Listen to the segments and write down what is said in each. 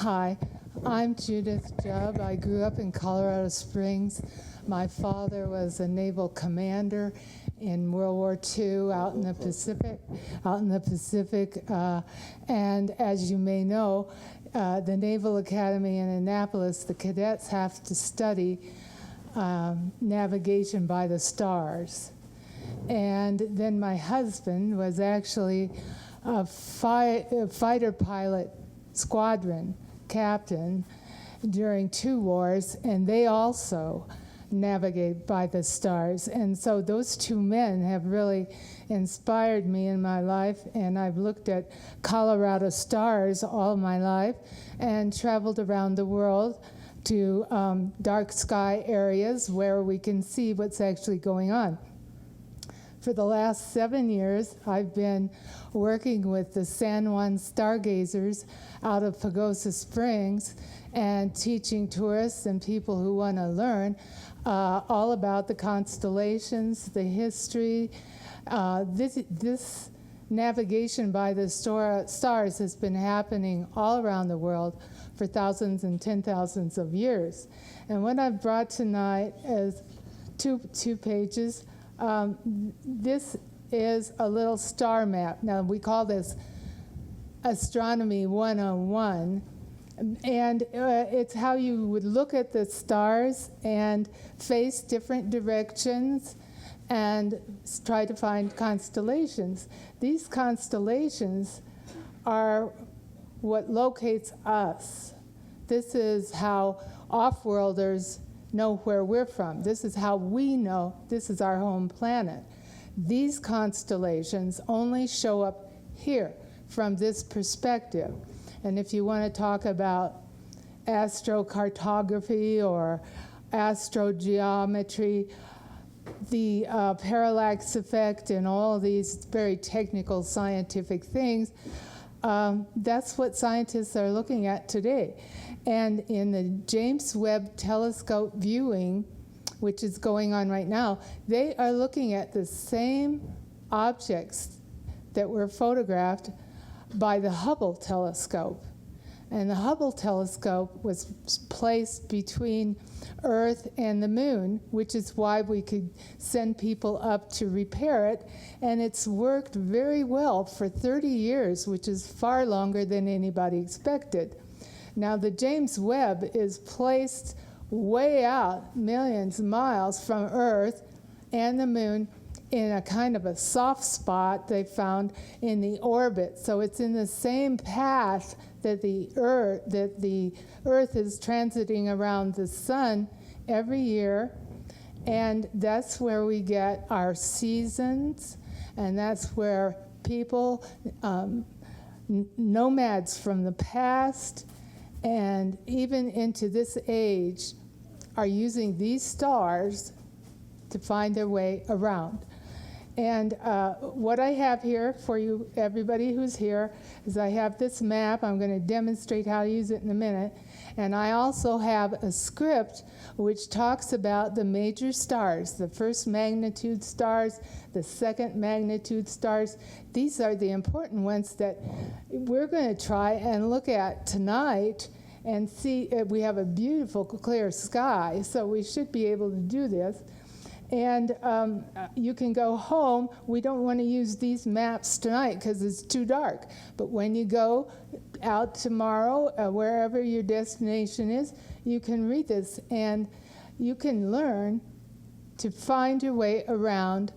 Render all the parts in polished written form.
Hi, I'm Judith Jubb. I grew up in Colorado Springs. My father was a naval commander in World War II out in the Pacific. And as you may know, the Naval Academy in Annapolis, the cadets have to study navigation by the stars. And then my husband was actually a fighter pilot squadron captain during 2 wars, and they also navigate by the stars. And so those 2 men have really inspired me in my life, and I've looked at Colorado stars all my life and traveled around the world to dark sky areas where we can see what's actually going on. For the last 7 years, I've been working with the San Juan stargazers out of Pagosa Springs and teaching tourists and people who want to learn all about the constellations, the history. This navigation by the stars has been happening all around the world for thousands and 10,000s of years. And what I've brought tonight is two pages. This is a little star map. Now, we call this Astronomy 101, and it's how you would look at the stars and face different directions and try to find constellations. These constellations are what locates us. This is how off-worlders know where we're from. This is how we know this is our home planet. These constellations only show up here from this perspective. And if you want to talk about astrocartography or astrogeometry, the parallax effect and all these very technical scientific things, that's what scientists are looking at today. And in the James Webb Telescope viewing, which is going on right now, they are looking at the same objects that were photographed by the Hubble telescope. And the Hubble telescope was placed between Earth and the moon, which is why we could send people up to repair it. And it's worked very well for 30 years, which is far longer than anybody expected. Now, the James Webb is placed way out, millions of miles from Earth and the moon, in a kind of a soft spot they found in the orbit. So it's in the same path that the Earth is transiting around the sun every year. And that's where we get our seasons, and that's where people, nomads from the past, and even into this age, are using these stars to find their way around. And what I have here for you, everybody who's here, is I have this map. I'm going to demonstrate how to use it in a minute. And I also have a script which talks about the major stars, the first magnitude stars, the second magnitude stars. These are the important ones that we're going to try and look at tonight and see. We have a beautiful, clear sky, so we should be able to do this. And you can go home. We don't want to use these maps tonight because it's too dark. But when you go out tomorrow, wherever your destination is, you can read this and you can learn to find your way around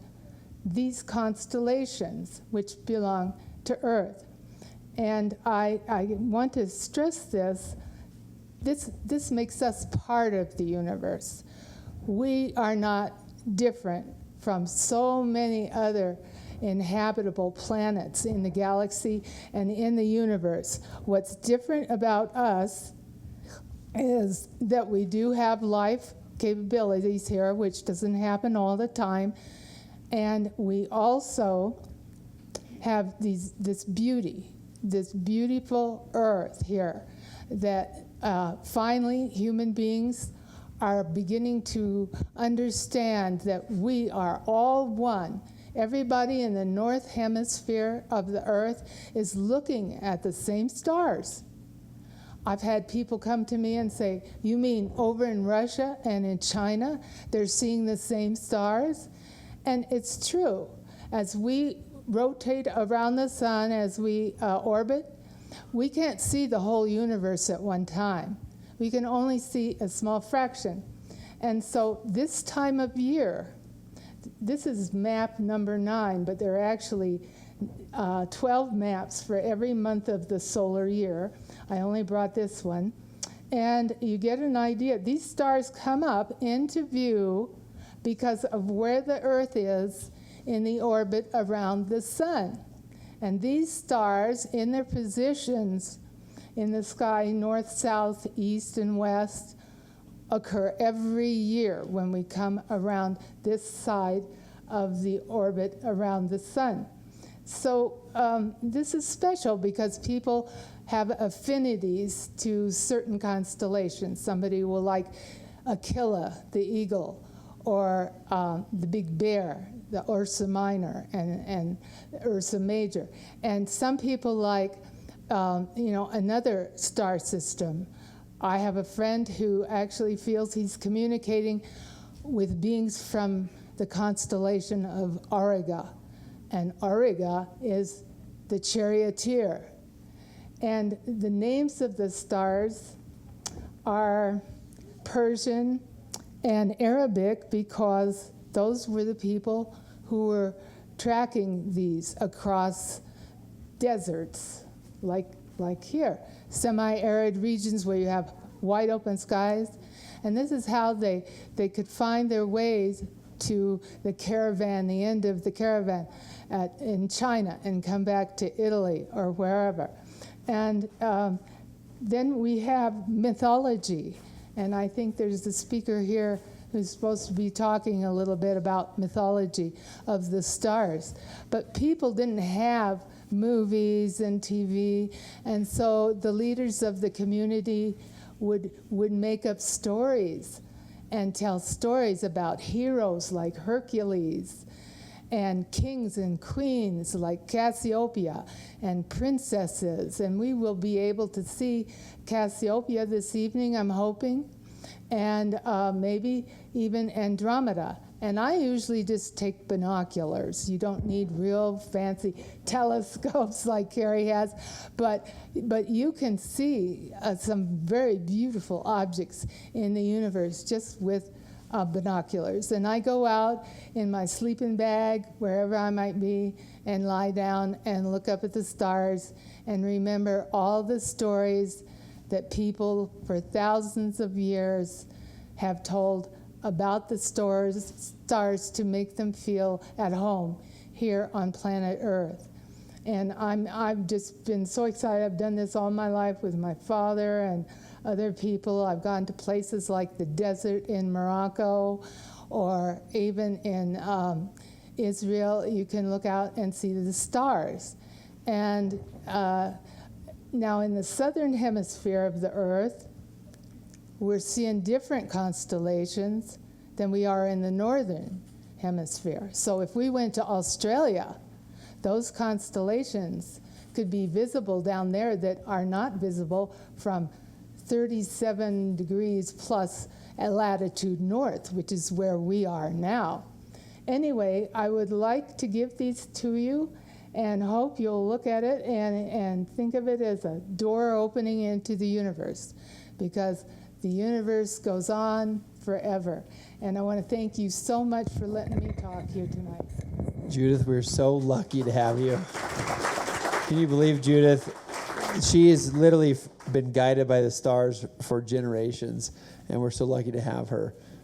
these constellations which belong to Earth. And I want to stress this. This makes us part of the universe. We are not different from so many other inhabitable planets in the galaxy and in the universe. What's different about us is that we do have life capabilities here, which doesn't happen all the time, and we also have this beauty, this beautiful Earth here that finally human beings are beginning to understand that we are all one. Everybody in the north hemisphere of the Earth is looking at the same stars. I've had people come to me and say, you mean over in Russia and in China, they're seeing the same stars? And it's true. As we rotate around the sun, as we orbit, we can't see the whole universe at one time. We can only see a small fraction. And so this time of year, this is map number 9, but there are actually 12 maps for every month of the solar year. I only brought this one. And you get an idea. These stars come up into view because of where the Earth is in the orbit around the sun. And these stars, in their positions in the sky, north, south, east, and west, occur every year when we come around this side of the orbit around the sun. So this is special because people have affinities to certain constellations. Somebody will like Aquila, the eagle, or the big bear, the Ursa Minor, and Ursa Major. And some people like, another star system. I have a friend who actually feels he's communicating with beings from the constellation of Auriga. And Auriga is the charioteer. And the names of the stars are Persian and Arabic because those were the people who were tracking these across deserts, like here, semi-arid regions where you have wide open skies. And this is how they could find their ways to the caravan, the end of the caravan in China, and come back to Italy or wherever. And then we have mythology. And I think there's a speaker here who's supposed to be talking a little bit about mythology of the stars. But people didn't have movies and TV, and so the leaders of the community would make up stories and tell stories about heroes like Hercules, and kings and queens like Cassiopeia, and princesses. And we will be able to see Cassiopeia this evening, I'm hoping, and maybe even Andromeda. And I usually just take binoculars. You don't need real fancy telescopes like Carrie has, but you can see some very beautiful objects in the universe just with binoculars. And I go out in my sleeping bag, wherever I might be, and lie down and look up at the stars and remember all the stories that people for thousands of years have told about the stars to make them feel at home here on planet Earth. And I've just been so excited. I've done this all my life with my father and other people. I've gone to places like the desert in Morocco, or even in Israel. You can look out and see the stars. And now in the southern hemisphere of the Earth, we're seeing different constellations than we are in the northern hemisphere. So if we went to Australia, those constellations could be visible down there that are not visible from 37 degrees plus at latitude north, which is where we are now. Anyway, I would like to give these to you and hope you'll look at it and think of it as a door opening into the universe, because the universe goes on forever. And I want to thank you so much for letting me talk here tonight. Judith, we're so lucky to have you. Can you believe Judith? She has literally been guided by the stars for generations, and we're so lucky to have her.